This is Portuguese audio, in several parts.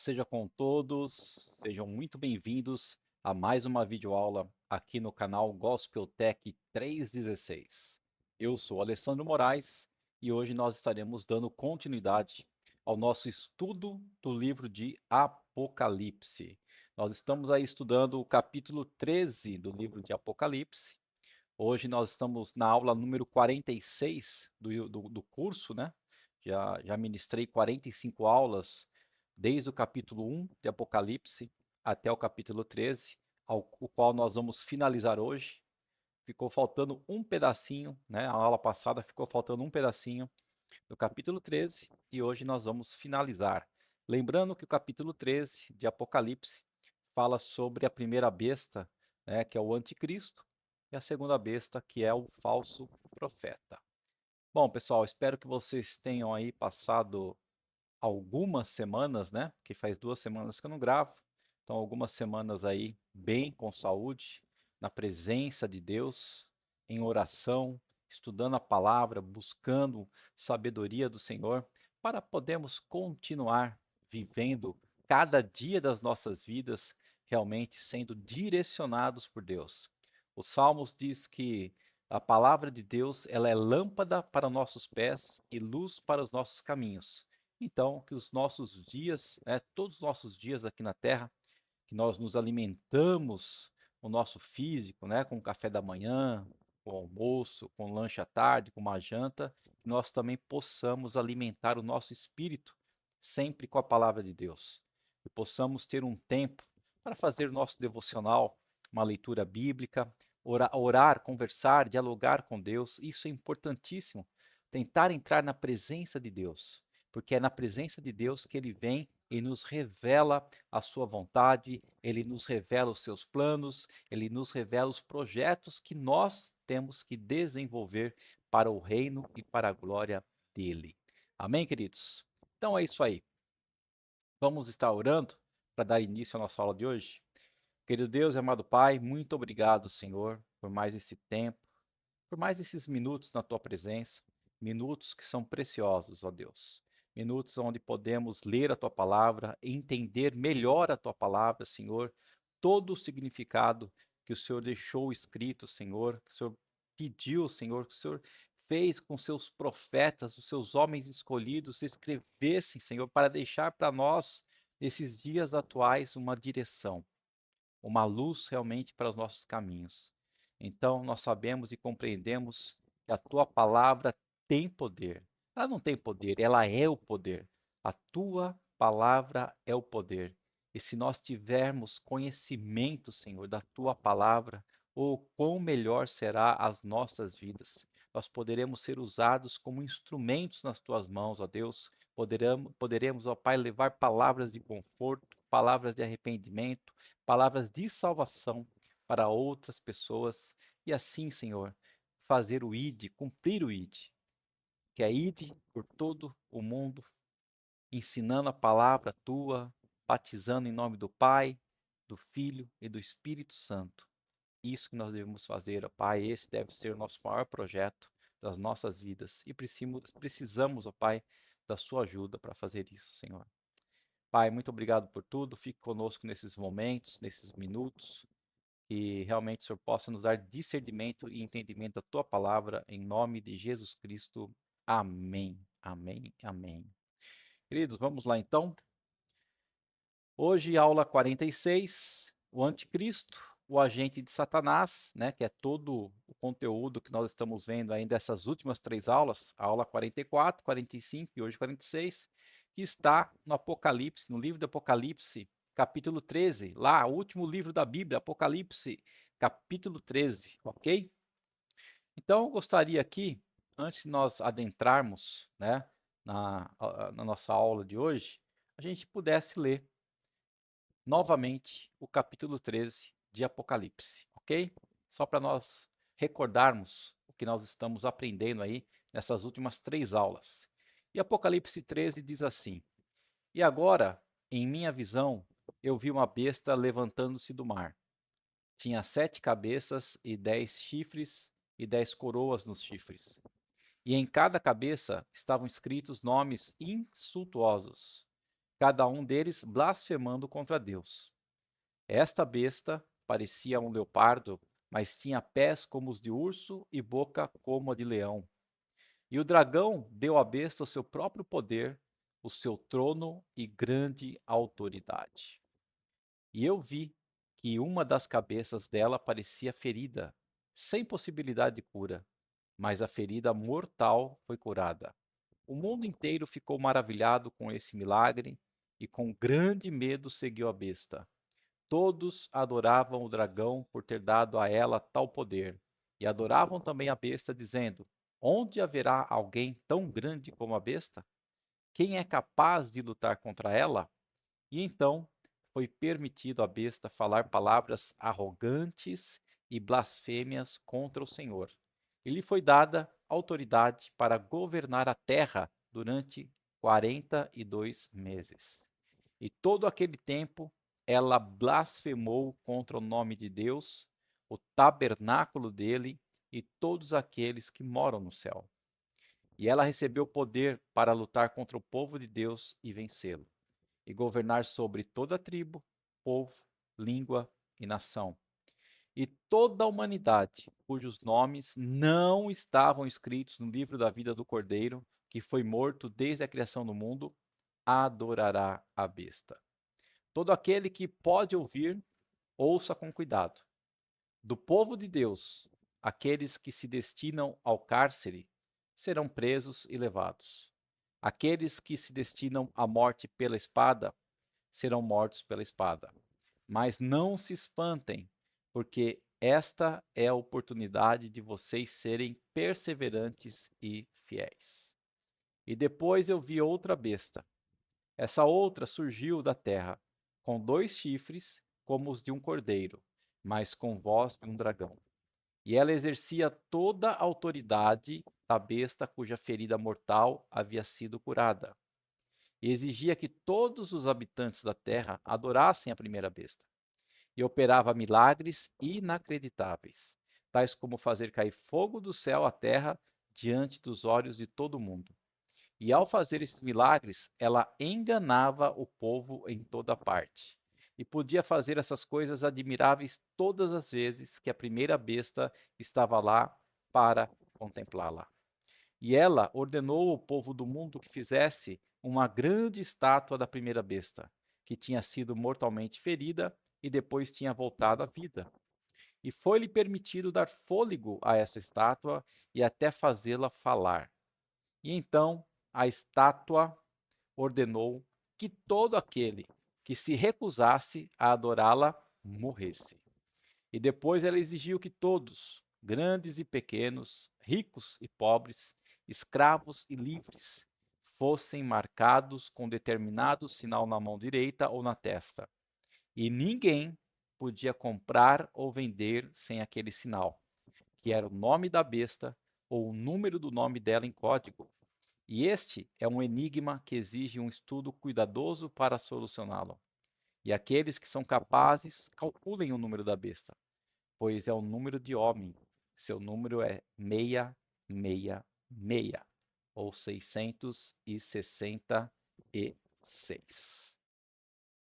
seja com todos, sejam muito bem-vindos a mais uma videoaula aqui no canal Gospel Tech 316. Eu sou Alessandro Moraes e hoje nós estaremos dando continuidade ao nosso estudo do livro de Apocalipse. Nós estamos aí estudando o capítulo 13 do livro de Apocalipse. Hoje nós estamos na aula número 46 do curso, né? Já ministrei 45 aulas, desde o capítulo 1 de Apocalipse até o capítulo 13, o qual nós vamos finalizar hoje. Ficou faltando um pedacinho, né? A aula passada ficou faltando um pedacinho do capítulo 13 e hoje nós vamos finalizar. Lembrando que o capítulo 13 de Apocalipse fala sobre a primeira besta, né, que é o anticristo, e a segunda besta, que é o falso profeta. Bom, pessoal, espero que vocês tenham aí passado algumas semanas, né? Porque faz 2 semanas que eu não gravo. Então, algumas semanas aí bem com saúde, na presença de Deus, em oração, estudando a palavra, buscando sabedoria do Senhor, para podermos continuar vivendo cada dia das nossas vidas realmente sendo direcionados por Deus. Os Salmos diz que a palavra de Deus, ela é lâmpada para nossos pés e luz para os nossos caminhos. Então, que os nossos dias, né, todos os nossos dias aqui na Terra, que nós nos alimentamos o nosso físico, né, com o café da manhã, com o almoço, com o lanche à tarde, com uma janta, que nós também possamos alimentar o nosso espírito sempre com a palavra de Deus. E possamos ter um tempo para fazer o nosso devocional, uma leitura bíblica, orar, conversar, dialogar com Deus. Isso é importantíssimo. Tentar entrar na presença de Deus, porque é na presença de Deus que ele vem e nos revela a sua vontade, ele nos revela os seus planos, ele nos revela os projetos que nós temos que desenvolver para o reino e para a glória dele. Amém, queridos? Então é isso aí. Vamos estar orando para dar início à nossa aula de hoje. Querido Deus e amado Pai, muito obrigado, Senhor, por mais esse tempo, por mais esses minutos na tua presença, minutos que são preciosos, ó Deus. Minutos onde podemos ler a tua palavra, entender melhor a tua palavra, Senhor, todo o significado que o Senhor deixou escrito, Senhor, que o Senhor pediu, Senhor, que o Senhor fez com seus profetas, os seus homens escolhidos, escrevessem, Senhor, para deixar para nós, nesses dias atuais, uma direção, uma luz realmente para os nossos caminhos. Então, nós sabemos e compreendemos que a tua palavra tem poder. Ela não tem poder, ela é o poder. A tua palavra é o poder. E se nós tivermos conhecimento, Senhor, da tua palavra, o quão melhor será as nossas vidas. Nós poderemos ser usados como instrumentos nas tuas mãos, ó Deus. Poderemos, ó Pai, levar palavras de conforto, palavras de arrependimento, palavras de salvação para outras pessoas e assim, Senhor, fazer o ID, cumprir o ID, que é ID por todo o mundo, ensinando a palavra tua, batizando em nome do Pai, do Filho e do Espírito Santo. Isso que nós devemos fazer, ó Pai, esse deve ser o nosso maior projeto das nossas vidas e precisamos, ó Pai, da sua ajuda para fazer isso, Senhor. Pai, muito obrigado por tudo. Fique conosco nesses momentos, nesses minutos. Que realmente o Senhor possa nos dar discernimento e entendimento da tua palavra, em nome de Jesus Cristo. Amém. Amém. Amém. Queridos, vamos lá então. Hoje, aula 46, o anticristo, o agente de Satanás, né, que é todo o conteúdo que nós estamos vendo aí dessas últimas 3 aulas, a aula 44, 45 e hoje 46, que está no Apocalipse, no livro do Apocalipse, capítulo 13, lá, o último livro da Bíblia, Apocalipse, capítulo 13, ok? Então, eu gostaria aqui, antes de nós adentrarmos, né, na nossa aula de hoje, a gente pudesse ler novamente o capítulo 13 de Apocalipse, ok? Só para nós recordarmos o que nós estamos aprendendo aí nessas últimas 3 aulas. E Apocalipse 13 diz assim: E agora, em minha visão, eu vi uma besta levantando-se do mar. Tinha 7 cabeças e 10 chifres e 10 coroas nos chifres. E em cada cabeça estavam escritos nomes insultuosos. cada um deles blasfemando contra Deus. Esta besta parecia um leopardo, mas tinha pés como os de urso e boca como a de leão. E o dragão deu à besta o seu próprio poder, o seu trono e grande autoridade. E eu vi que uma das cabeças dela parecia ferida, sem possibilidade de cura, mas a ferida mortal foi curada. O mundo inteiro ficou maravilhado com esse milagre e com grande medo seguiu a besta. Todos adoravam o dragão por ter dado a ela tal poder, e adoravam também a besta, dizendo: Onde haverá alguém tão grande como a besta? Quem é capaz de lutar contra ela? E então foi permitido à besta falar palavras arrogantes e blasfêmias contra o Senhor. E lhe foi dada autoridade para governar a terra durante 42 meses. E todo aquele tempo ela blasfemou contra o nome de Deus, o tabernáculo dele e todos aqueles que moram no céu. E ela recebeu poder para lutar contra o povo de Deus e vencê-lo e governar sobre toda tribo, povo, língua e nação. E toda a humanidade, cujos nomes não estavam escritos no livro da vida do Cordeiro, que foi morto desde a criação do mundo, adorará a besta. Todo aquele que pode ouvir, ouça com cuidado. Do povo de Deus, aqueles que se destinam ao cárcere serão presos e levados. Aqueles que se destinam à morte pela espada serão mortos pela espada. Mas não se espantem, porque esta é a oportunidade de vocês serem perseverantes e fiéis. E depois eu vi outra besta. Essa outra surgiu da terra, com 2 chifres como os de um cordeiro, mas com voz de um dragão. E ela exercia toda a autoridade da besta cuja ferida mortal havia sido curada e exigia que todos os habitantes da terra adorassem a primeira besta. E operava milagres inacreditáveis, tais como fazer cair fogo do céu à terra diante dos olhos de todo mundo. E ao fazer esses milagres, ela enganava o povo em toda parte. E podia fazer essas coisas admiráveis todas as vezes que a primeira besta estava lá para contemplá-la. E ela ordenou ao povo do mundo que fizesse uma grande estátua da primeira besta, que tinha sido mortalmente ferida e depois tinha voltado à vida. E foi-lhe permitido dar fôlego a essa estátua e até fazê-la falar. E então a estátua ordenou que todo aquele que se recusasse a adorá-la morresse. E depois ela exigiu que todos, grandes e pequenos, ricos e pobres, escravos e livres, fossem marcados com determinado sinal na mão direita ou na testa. E ninguém podia comprar ou vender sem aquele sinal, que era o nome da besta ou o número do nome dela em código. E este é um enigma que exige um estudo cuidadoso para solucioná-lo. E aqueles que são capazes, calculem o número da besta, pois é o número de homem. Seu número é 666, ou 666.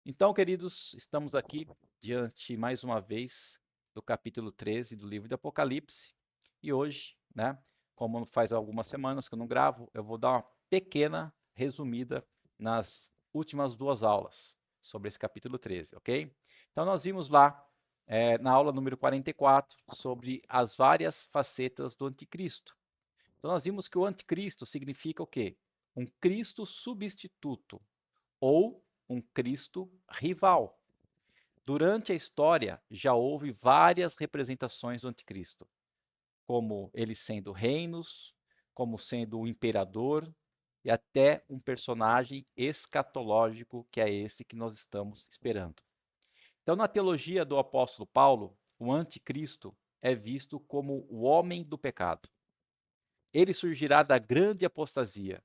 Então, queridos, estamos aqui diante, mais uma vez, do capítulo 13 do livro de Apocalipse. E hoje, né, como faz algumas semanas que eu não gravo, eu vou dar uma pequena resumida nas últimas 2 aulas sobre esse capítulo 13, ok? Então, nós vimos lá na aula número 44, sobre as várias facetas do anticristo. Então, nós vimos que o anticristo significa o quê? Um Cristo substituto, ou um Cristo rival. Durante a história, já houve várias representações do anticristo, como ele sendo reinos, como sendo o imperador, e até um personagem escatológico, que é esse que nós estamos esperando. Então, na teologia do apóstolo Paulo, o anticristo é visto como o homem do pecado. Ele surgirá da grande apostasia.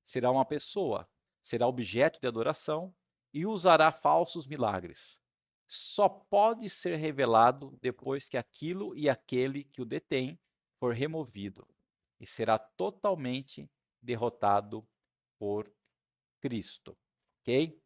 Será uma pessoa, será objeto de adoração e usará falsos milagres. Só pode ser revelado depois que aquilo e aquele que o detém for removido e será totalmente derrotado por Cristo. Ok?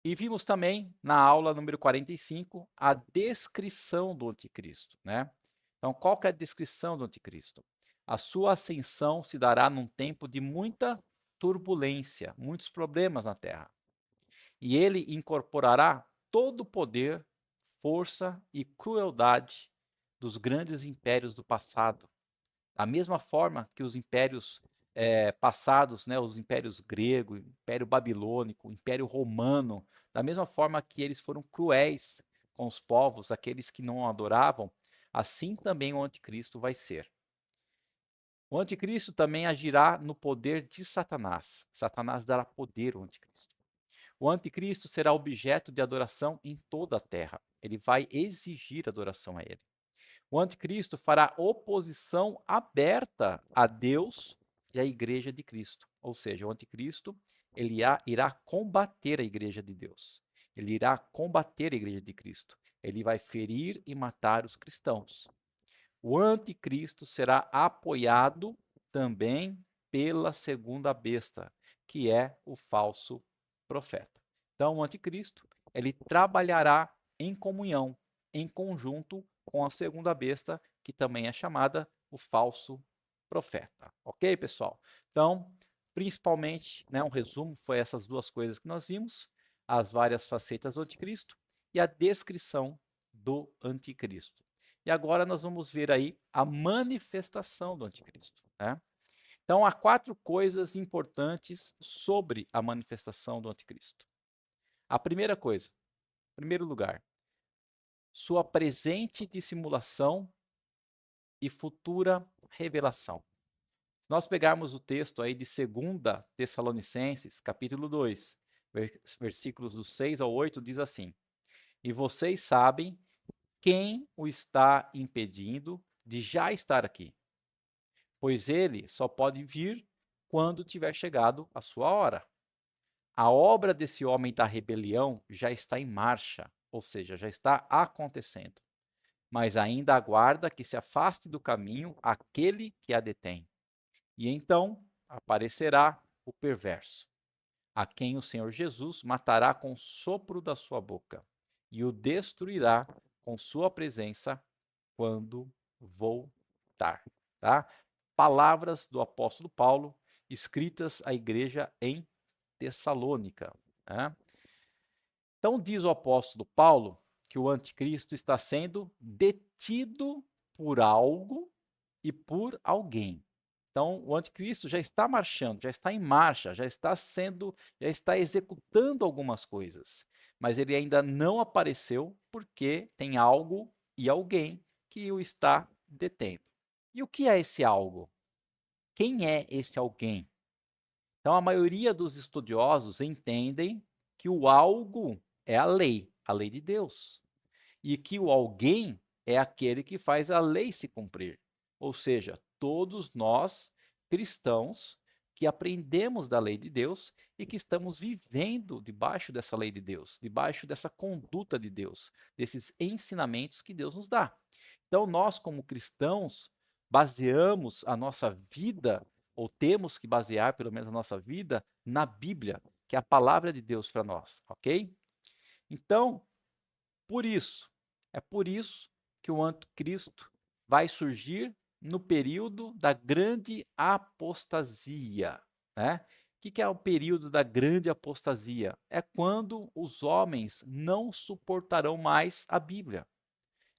E vimos também, na aula número 45, a descrição do anticristo, né? Então, qual que é a descrição do anticristo? A sua ascensão se dará num tempo de muita turbulência, muitos problemas na Terra. E ele incorporará todo o poder, força e crueldade dos grandes impérios do passado. Da mesma forma que os impérios passados, né, os impérios grego, império babilônico, império romano, da mesma forma que eles foram cruéis com os povos, aqueles que não adoravam, assim também o anticristo vai ser. O anticristo também agirá no poder de Satanás. Satanás dará poder ao anticristo. O anticristo será objeto de adoração em toda a terra. Ele vai exigir adoração a ele. O anticristo fará oposição aberta a Deus e à igreja de Cristo. Ou seja, o anticristo irá combater a igreja de Deus. Ele irá combater a igreja de Cristo. Ele vai ferir e matar os cristãos. O anticristo será apoiado também pela segunda besta, que é o falso profeta. Então, o anticristo, ele trabalhará em comunhão, em conjunto com a segunda besta, que também é chamada o falso profeta. Ok, pessoal? Então, principalmente, né, um resumo foi essas duas coisas que nós vimos, as várias facetas do anticristo e a descrição do anticristo. E agora nós vamos ver aí a manifestação do anticristo, né? Então, há 4 coisas importantes sobre a manifestação do anticristo. A primeira coisa, em primeiro lugar, sua presente dissimulação e futura revelação. Se nós pegarmos o texto aí de 2 Tessalonicenses, capítulo 2, versículos do 6 ao 8, diz assim: E vocês sabem quem o está impedindo de já estar aqui, pois ele só pode vir quando tiver chegado a sua hora. A obra desse homem da rebelião já está em marcha, ou seja, já está acontecendo, mas ainda aguarda que se afaste do caminho aquele que a detém. E então aparecerá o perverso, a quem o Senhor Jesus matará com o sopro da sua boca e o destruirá com sua presença quando voltar. Tá? Palavras do apóstolo Paulo escritas à igreja em Tessalônica. Né? Então, diz o apóstolo Paulo que o anticristo está sendo detido por algo e por alguém. Então, o anticristo já está marchando, já está em marcha, já está executando algumas coisas, mas ele ainda não apareceu porque tem algo e alguém que o está detendo. E o que é esse algo? Quem é esse alguém? Então, a maioria dos estudiosos entendem que o algo é a lei de Deus, e que o alguém é aquele que faz a lei se cumprir. Ou seja, todos nós cristãos que aprendemos da lei de Deus e que estamos vivendo debaixo dessa lei de Deus, debaixo dessa conduta de Deus, desses ensinamentos que Deus nos dá. Então, nós, como cristãos, baseamos a nossa vida, ou temos que basear pelo menos a nossa vida, na Bíblia, que é a palavra de Deus para nós, ok? Então, por isso, é por isso que o anticristo vai surgir no período da grande apostasia, né? O que é o período da grande apostasia? É quando os homens não suportarão mais a Bíblia.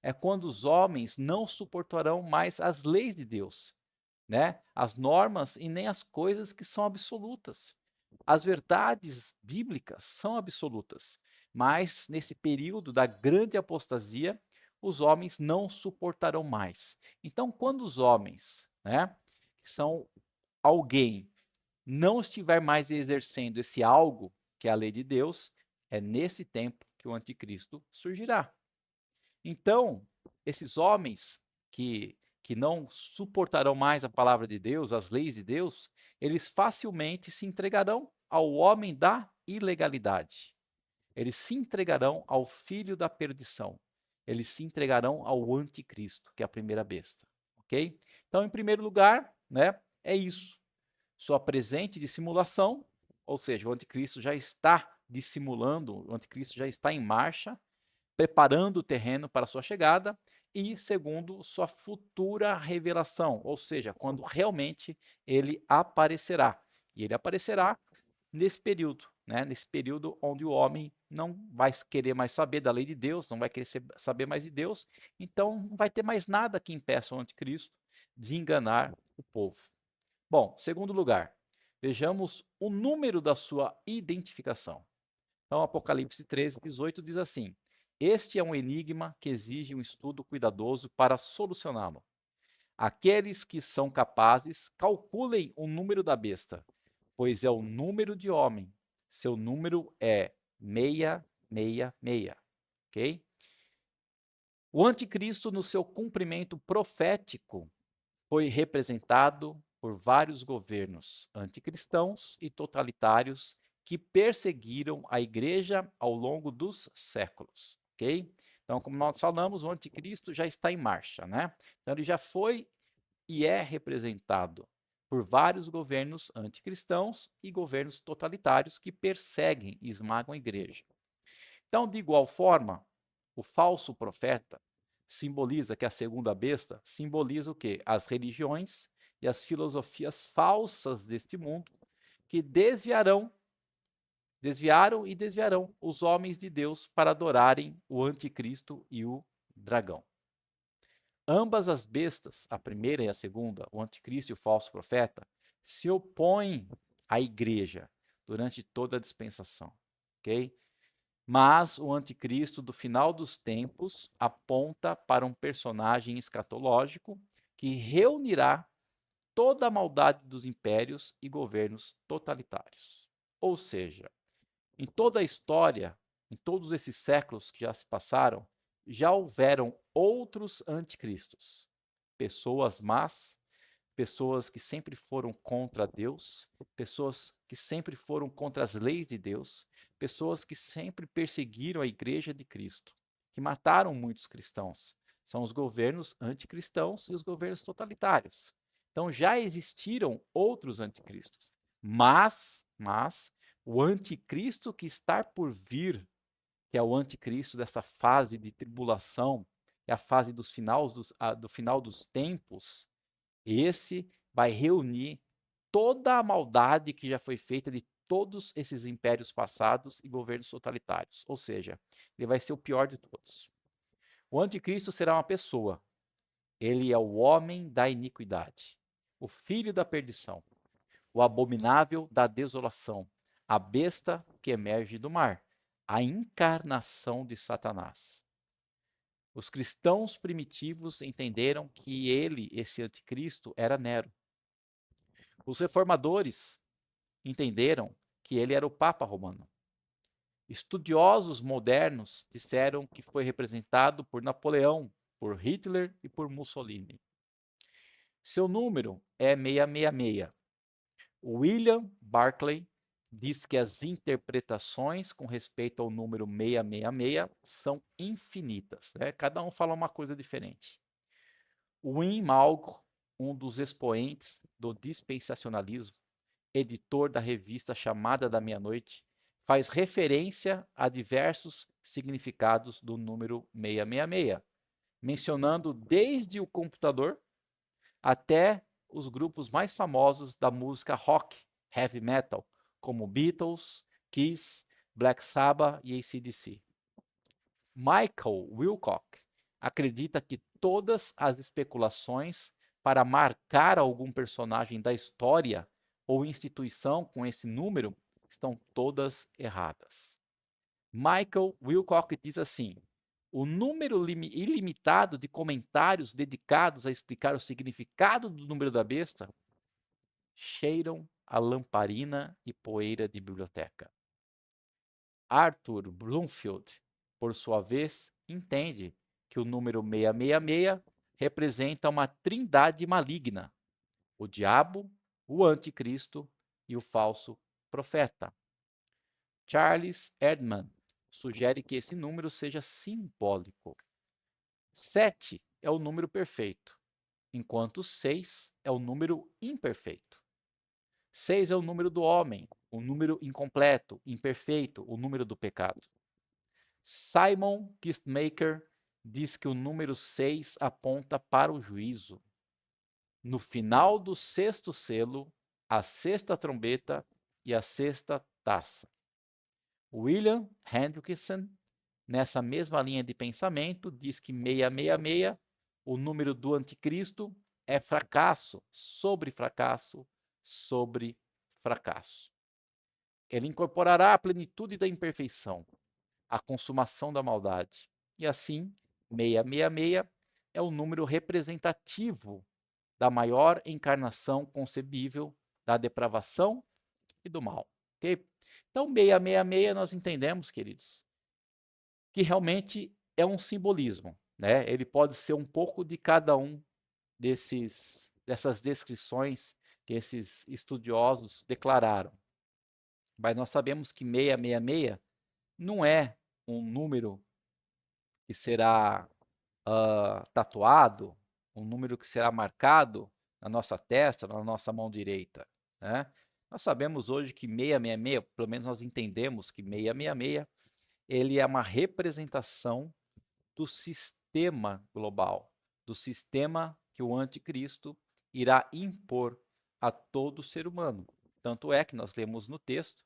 É quando os homens não suportarão mais as leis de Deus, né? As normas e nem as coisas que são absolutas. As verdades bíblicas são absolutas, mas nesse período da grande apostasia, os homens não suportarão mais. Então, quando os homens, né, que são alguém, não estiver mais exercendo esse algo, que é a lei de Deus, é nesse tempo que o anticristo surgirá. Então, esses homens que não suportarão mais a palavra de Deus, as leis de Deus, eles facilmente se entregarão ao homem da ilegalidade. Eles se entregarão ao filho da perdição. Eles se entregarão ao anticristo, que é a primeira besta, ok? Então, em primeiro lugar, né, é isso. Sua presente dissimulação, ou seja, o anticristo já está dissimulando, o anticristo já está em marcha, preparando o terreno para a sua chegada, e segundo, sua futura revelação, ou seja, quando realmente ele aparecerá. E ele aparecerá nesse período, né? Nesse período onde o homem não vai querer mais saber da lei de Deus, não vai querer saber mais de Deus, então não vai ter mais nada que impeça o anticristo de enganar o povo. Bom, segundo lugar, vejamos o número da sua identificação. Então, Apocalipse 13:18 diz assim: Este é um enigma que exige um estudo cuidadoso para solucioná-lo. Aqueles que são capazes, calculem o número da besta, pois é o número de homem. Seu número é 666, ok? O anticristo, no seu cumprimento profético, foi representado por vários governos anticristãos e totalitários que perseguiram a igreja ao longo dos séculos, ok? Então, como nós falamos, o anticristo já está em marcha, né? Então, ele já foi e é representado por vários governos anticristãos e governos totalitários que perseguem e esmagam a igreja. Então, de igual forma, o falso profeta simboliza que a segunda besta simboliza o quê? As religiões e as filosofias falsas deste mundo que desviaram e desviarão os homens de Deus para adorarem o anticristo e o dragão. Ambas as bestas, a primeira e a segunda, o anticristo e o falso profeta, se opõem à igreja durante toda a dispensação, ok? Mas o anticristo do final dos tempos aponta para um personagem escatológico que reunirá toda a maldade dos impérios e governos totalitários. Ou seja, em toda a história, em todos esses séculos que já se passaram, já houveram outros anticristos, pessoas más, pessoas que sempre foram contra Deus, pessoas que sempre foram contra as leis de Deus, pessoas que sempre perseguiram a igreja de Cristo, que mataram muitos cristãos. São os governos anticristãos e os governos totalitários. Então já existiram outros anticristos, mas o anticristo que está por vir, que é o anticristo dessa fase de tribulação, é a fase do final dos tempos, esse vai reunir toda a maldade que já foi feita de todos esses impérios passados e governos totalitários. Ou seja, ele vai ser o pior de todos. O anticristo será uma pessoa. Ele é o homem da iniquidade, o filho da perdição, o abominável da desolação, a besta que emerge do mar, a encarnação de Satanás. Os cristãos primitivos entenderam que ele, esse anticristo, era Nero. Os reformadores entenderam que ele era o Papa Romano. Estudiosos modernos disseram que foi representado por Napoleão, por Hitler e por Mussolini. Seu número é 666. William Barclay diz que as interpretações com respeito ao número 666 são infinitas, né? Cada um fala uma coisa diferente. Wim Malgo, um dos expoentes do dispensacionalismo, editor da revista Chamada da Meia-Noite, faz referência a diversos significados do número 666, mencionando desde o computador até os grupos mais famosos da música rock, heavy metal, como Beatles, Kiss, Black Sabbath e AC/DC. Michael Wilcock acredita que todas as especulações para marcar algum personagem da história ou instituição com esse número estão todas erradas. Michael Wilcock diz assim: o número ilimitado de comentários dedicados a explicar o significado do número da besta cheiram a lamparina e poeira de biblioteca. Arthur Bloomfield, por sua vez, entende que o número 666 representa uma trindade maligna: o diabo, o anticristo e o falso profeta. Charles Erdman sugere que esse número seja simbólico. 7 é o número perfeito, enquanto 6 é o número imperfeito. 6 é o número do homem, o número incompleto, imperfeito, o número do pecado. Simon Kistemaker diz que o número 6 aponta para o juízo. No final do sexto selo, a sexta trombeta e a sexta taça. William Hendrickson, nessa mesma linha de pensamento, diz que 666, o número do anticristo, é fracasso sobre fracasso sobre fracasso. Ele incorporará a plenitude da imperfeição, a consumação da maldade. E assim, 666 é o número representativo da maior encarnação concebível da depravação e do mal. Okay? Então, 666 nós entendemos, queridos, que realmente é um simbolismo. Né? Ele pode ser um pouco de cada um dessas descrições que esses estudiosos declararam. Mas nós sabemos que 666 não é um número que será tatuado, um número que será marcado na nossa testa, na nossa mão direita. Né? Nós sabemos hoje que 666, pelo menos nós entendemos que 666, ele é uma representação do sistema global, do sistema que o anticristo irá impor a todo ser humano. Tanto é que nós lemos no texto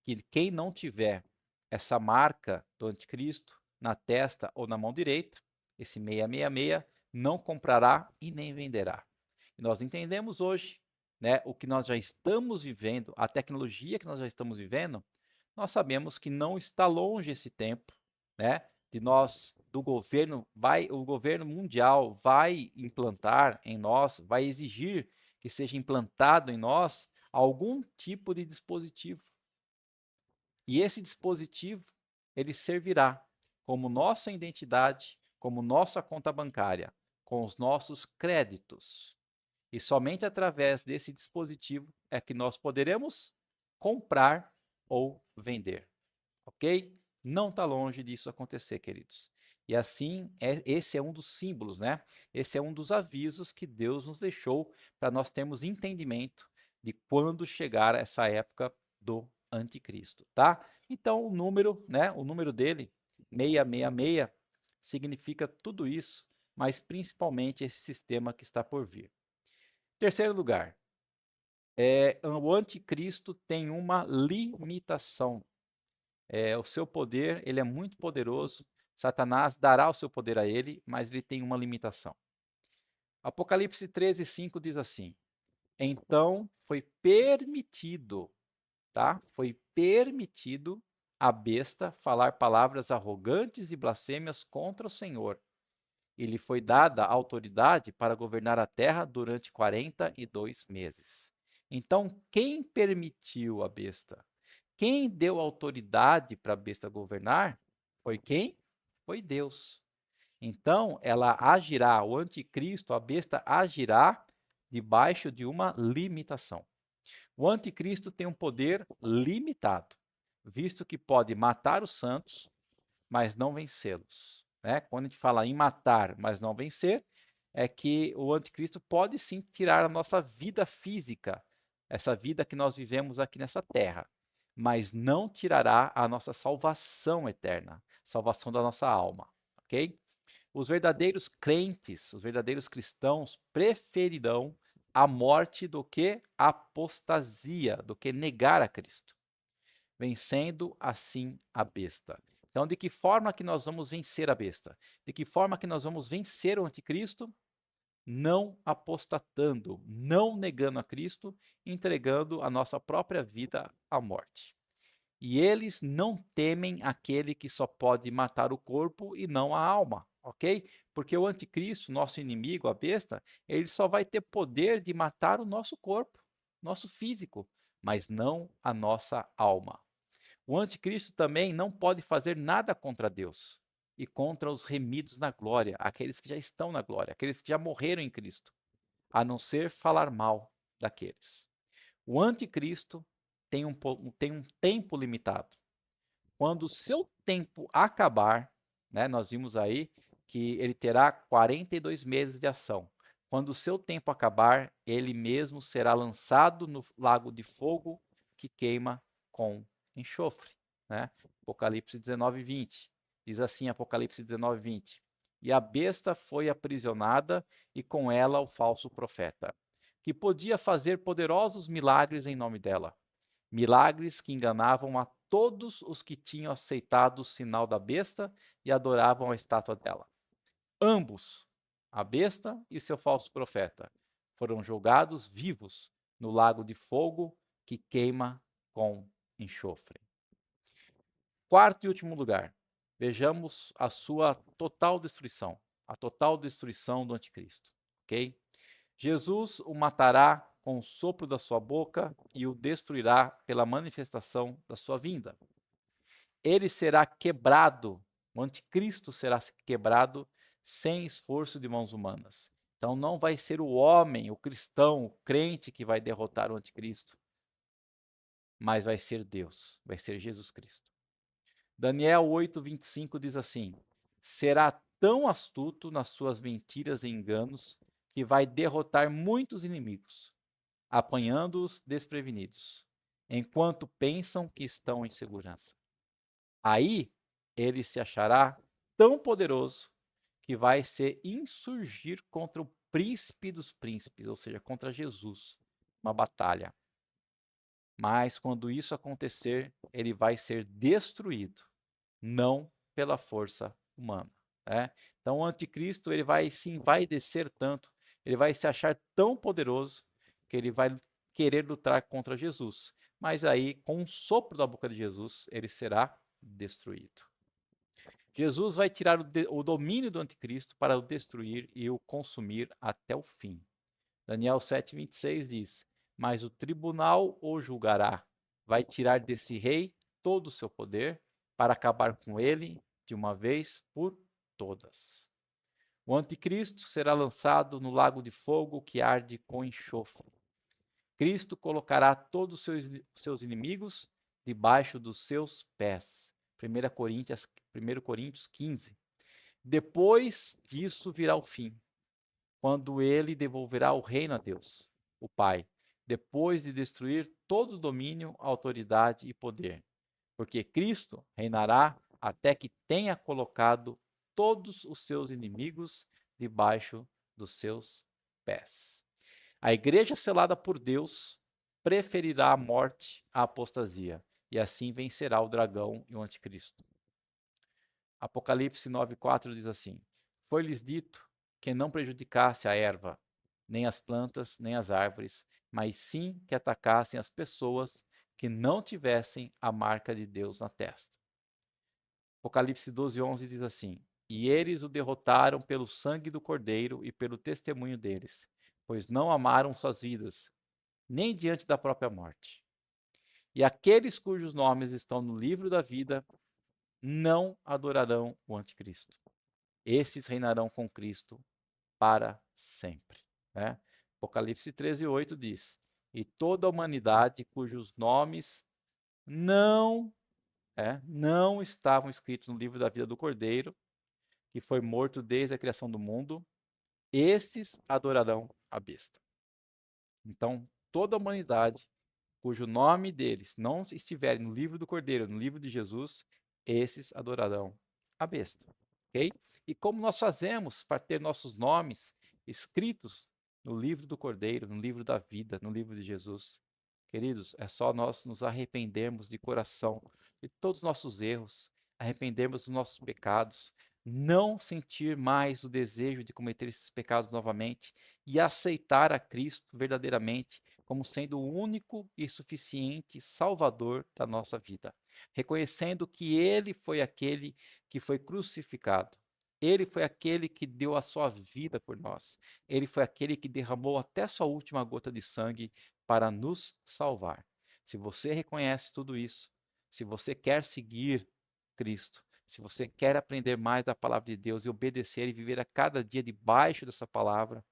que quem não tiver essa marca do anticristo na testa ou na mão direita, esse 666, não comprará e nem venderá. E nós entendemos hoje, né, o que nós já estamos vivendo, a tecnologia que nós já estamos vivendo, nós sabemos que não está longe esse tempo, né, de nós, o governo mundial vai implantar em nós, vai exigir que seja implantado em nós algum tipo de dispositivo. E esse dispositivo, ele servirá como nossa identidade, como nossa conta bancária, com os nossos créditos. E somente através desse dispositivo é que nós poderemos comprar ou vender. Ok? Não está longe disso acontecer, queridos. E assim, esse é um dos símbolos, né? Esse é um dos avisos que Deus nos deixou para nós termos entendimento de quando chegar essa época do anticristo, tá? Então, o número, né? O número dele, 666, significa tudo isso, mas principalmente esse sistema que está por vir. Terceiro lugar, o anticristo tem uma limitação. O seu poder, ele é muito poderoso. Satanás dará o seu poder a ele, mas ele tem uma limitação. Apocalipse 13:5 diz assim: então foi permitido, tá? Foi permitido a besta falar palavras arrogantes e blasfêmias contra o Senhor. E lhe foi dada autoridade para governar a terra durante 42 meses. Então, quem permitiu a besta? Quem deu autoridade para a besta governar? Foi quem? Foi Deus. Então, ela agirá, o anticristo, a besta agirá debaixo de uma limitação. O anticristo tem um poder limitado, visto que pode matar os santos, mas não vencê-los. Né? Quando a gente fala em matar, mas não vencer, é que o anticristo pode sim tirar a nossa vida física, essa vida que nós vivemos aqui nessa terra, mas não tirará a nossa salvação eterna, salvação da nossa alma, ok? Os verdadeiros crentes, os verdadeiros cristãos preferirão a morte do que a apostasia, do que negar a Cristo, vencendo assim a besta. Então, de que forma que nós vamos vencer a besta? De que forma que nós vamos vencer o anticristo? Não apostatando, não negando a Cristo, entregando a nossa própria vida à morte. E eles não temem aquele que só pode matar o corpo e não a alma, ok? Porque o anticristo, nosso inimigo, a besta, ele só vai ter poder de matar o nosso corpo, nosso físico, mas não a nossa alma. O anticristo também não pode fazer nada contra Deus e contra os remidos na glória, aqueles que já estão na glória, aqueles que já morreram em Cristo, a não ser falar mal daqueles. O anticristo tem um tempo limitado. Quando o seu tempo acabar, né, nós vimos aí que ele terá 42 meses de ação. Quando o seu tempo acabar, ele mesmo será lançado no lago de fogo que queima com enxofre, né? Apocalipse 19:20. Diz assim, Apocalipse 19:20. E a besta foi aprisionada e com ela o falso profeta, que podia fazer poderosos milagres em nome dela. Milagres que enganavam a todos os que tinham aceitado o sinal da besta e adoravam a estátua dela. Ambos, a besta e seu falso profeta, foram jogados vivos no lago de fogo que queima com enxofre. Quarto e último lugar, vejamos a sua total destruição, a total destruição do anticristo, ok? Jesus o matará com o sopro da sua boca e o destruirá pela manifestação da sua vinda. Ele será quebrado, o anticristo será quebrado sem esforço de mãos humanas. Então não vai ser o homem, o cristão, o crente que vai derrotar o anticristo, mas vai ser Deus, vai ser Jesus Cristo. Daniel 8:25 diz assim: será tão astuto nas suas mentiras e enganos que vai derrotar muitos inimigos, apanhando-os desprevenidos, enquanto pensam que estão em segurança. Aí ele se achará tão poderoso que vai se insurgir contra o príncipe dos príncipes, ou seja, contra Jesus, uma batalha. Mas quando isso acontecer, ele vai ser destruído, não pela força humana, né? Então o anticristo ele vai se envaidecer tanto, ele vai se achar tão poderoso que ele vai querer lutar contra Jesus. Mas aí, com um sopro da boca de Jesus, ele será destruído. Jesus vai tirar o domínio do anticristo para o destruir e o consumir até o fim. Daniel 7:26 diz: mas o tribunal o julgará, vai tirar desse rei todo o seu poder para acabar com ele de uma vez por todas. O anticristo será lançado no lago de fogo que arde com enxofre. Cristo colocará todos os seus inimigos debaixo dos seus pés. 1 Coríntios 15. Depois disso virá o fim, quando ele devolverá o reino a Deus, o Pai, depois de destruir todo o domínio, autoridade e poder. Porque Cristo reinará até que tenha colocado todos os seus inimigos debaixo dos seus pés. A igreja selada por Deus preferirá a morte à apostasia, e assim vencerá o dragão e o anticristo. Apocalipse 9:4 diz assim: foi-lhes dito que não prejudicasse a erva, nem as plantas, nem as árvores, mas sim que atacassem as pessoas que não tivessem a marca de Deus na testa. Apocalipse 12:11 diz assim: e eles o derrotaram pelo sangue do Cordeiro e pelo testemunho deles, pois não amaram suas vidas, nem diante da própria morte. E aqueles cujos nomes estão no livro da vida não adorarão o anticristo. Esses reinarão com Cristo para sempre, né? Apocalipse 13:8 diz: e toda a humanidade cujos nomes não estavam escritos no livro da vida do Cordeiro, que foi morto desde a criação do mundo, esses adorarão a besta. Então, toda a humanidade cujo nome deles não estiverem no livro do Cordeiro, no livro de Jesus, esses adorarão a besta, ok? E como nós fazemos para ter nossos nomes escritos no livro do Cordeiro, no livro da vida, no livro de Jesus? Queridos, é só nós nos arrependermos de coração de todos os nossos erros, arrependermos dos nossos pecados, não sentir mais o desejo de cometer esses pecados novamente e aceitar a Cristo verdadeiramente como sendo o único e suficiente Salvador da nossa vida, reconhecendo que Ele foi aquele que foi crucificado. Ele foi aquele que deu a sua vida por nós. Ele foi aquele que derramou até a sua última gota de sangue para nos salvar. Se você reconhece tudo isso, se você quer seguir Cristo, se você quer aprender mais da palavra de Deus e obedecer e viver a cada dia debaixo dessa palavra,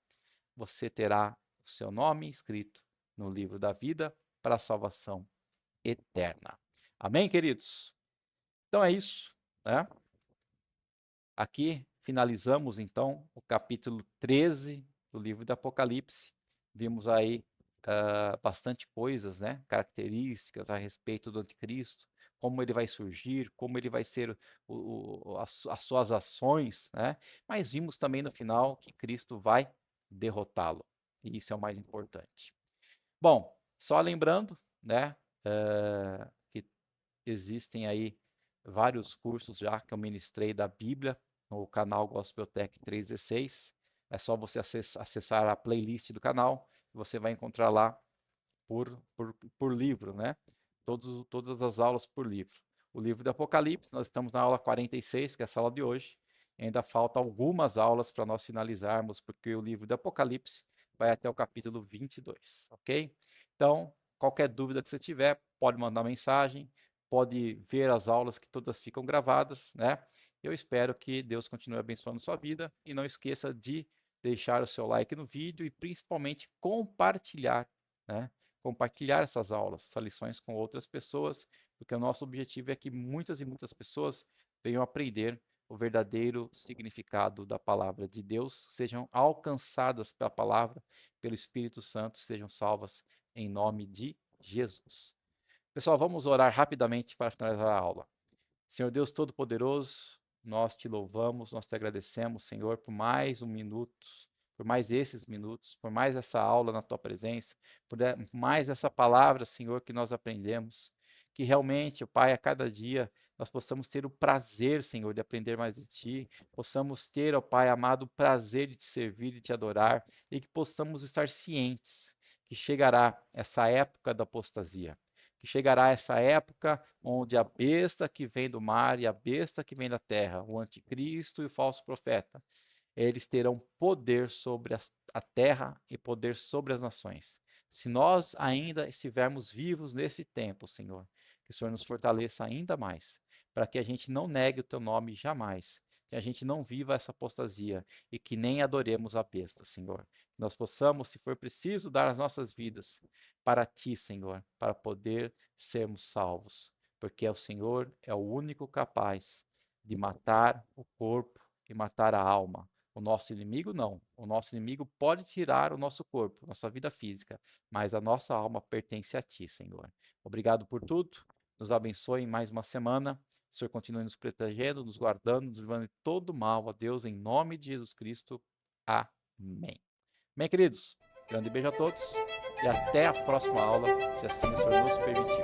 você terá o seu nome escrito no livro da vida para a salvação eterna. Amém, queridos? Então é isso, né? Aqui finalizamos então o capítulo 13 do livro do Apocalipse. Vimos aí bastante coisas, né? Características a respeito do anticristo, como ele vai surgir, como ele vai ser as suas ações, né? Mas vimos também no final que Cristo vai derrotá-lo. E isso é o mais importante. Bom, só lembrando, né, que existem aí vários cursos já que eu ministrei da Bíblia no canal Gospeltech 316. É só você acessar a playlist do canal, você vai encontrar lá por livro, né? Todas as aulas por livro. O livro do Apocalipse, nós estamos na aula 46, que é a sala de hoje. Ainda faltam algumas aulas para nós finalizarmos, porque o livro do Apocalipse vai até o capítulo 22, ok? Então, qualquer dúvida que você tiver, pode mandar mensagem, pode ver as aulas que todas ficam gravadas, né? Eu espero que Deus continue abençoando sua vida e não esqueça de deixar o seu like no vídeo e principalmente compartilhar, né? Compartilhar essas aulas, essas lições com outras pessoas, porque o nosso objetivo é que muitas e muitas pessoas venham aprender o verdadeiro significado da palavra de Deus, sejam alcançadas pela palavra, pelo Espírito Santo, sejam salvas em nome de Jesus. Pessoal, vamos orar rapidamente para finalizar a aula. Senhor Deus Todo-Poderoso, nós te louvamos, nós te agradecemos, Senhor, por mais um minuto, por mais esses minutos, por mais essa aula na tua presença, por mais essa palavra, Senhor, que nós aprendemos. Que realmente, Pai, a cada dia nós possamos ter o prazer, Senhor, de aprender mais de Ti, possamos ter, ó Pai amado, o prazer de Te servir, de Te adorar, e que possamos estar cientes que chegará essa época da apostasia, que chegará essa época onde a besta que vem do mar e a besta que vem da terra, o anticristo e o falso profeta, eles terão poder sobre a terra e poder sobre as nações. Se nós ainda estivermos vivos nesse tempo, Senhor, que o Senhor nos fortaleça ainda mais, para que a gente não negue o teu nome jamais, que a gente não viva essa apostasia e que nem adoremos a besta, Senhor. Que nós possamos, se for preciso, dar as nossas vidas para ti, Senhor, para poder sermos salvos, porque o Senhor é o único capaz de matar o corpo e matar a alma. O nosso inimigo não. O nosso inimigo pode tirar o nosso corpo, nossa vida física, mas a nossa alma pertence a ti, Senhor. Obrigado por tudo. Nos abençoe em mais uma semana. O Senhor continue nos protegendo, nos guardando, nos livrando de todo mal. A Deus, em nome de Jesus Cristo. Amém. Bem, queridos, grande beijo a todos e até a próxima aula, se assim o Senhor nos permitir.